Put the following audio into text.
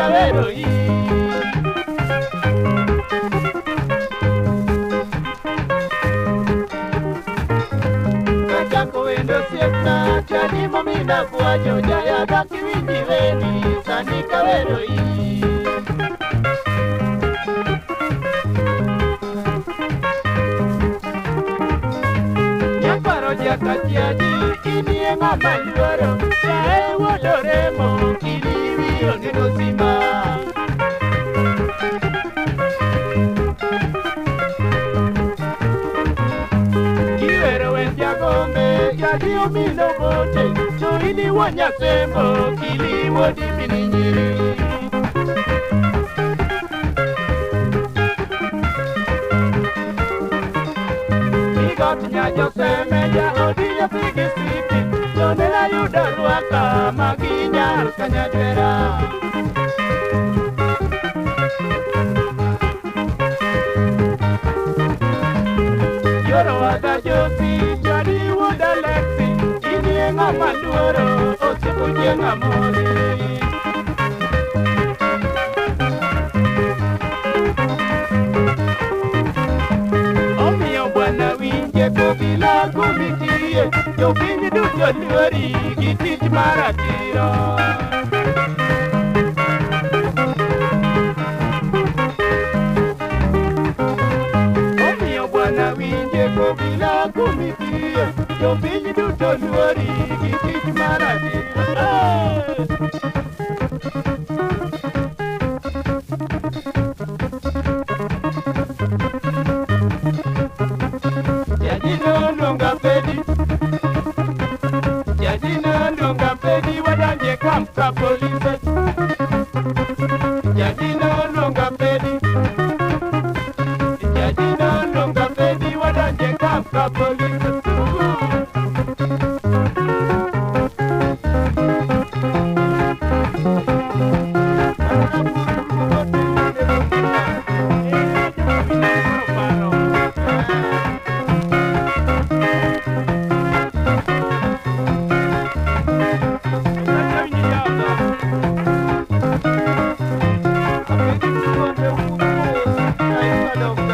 kawero yi kachako wendo siepna chani momina kwajo jaya daki winji weni sani kawero yi nyaparo jakachiaji inie ng'ama luoro jae wodoremo kiliwi oneno sima kiwero wen jagombe jadi omino bote to ini wanyasembo kiliwo dimini nyiri Josemeja odiya pigi siti Jonela yuda ruaka maginyar kanyadwera Yoro wada josi jadi wuda lexi Ini ngama luoro osipu jenga mori Bila kumikie, yo pini duto luori, kitich maratiro. Omiyo bwana winje ko bila kumikie, yo pini duto luori, kitich maratiro. Kamka police Jadino longa pedi Jadino longa pedi wadanje kamka police No.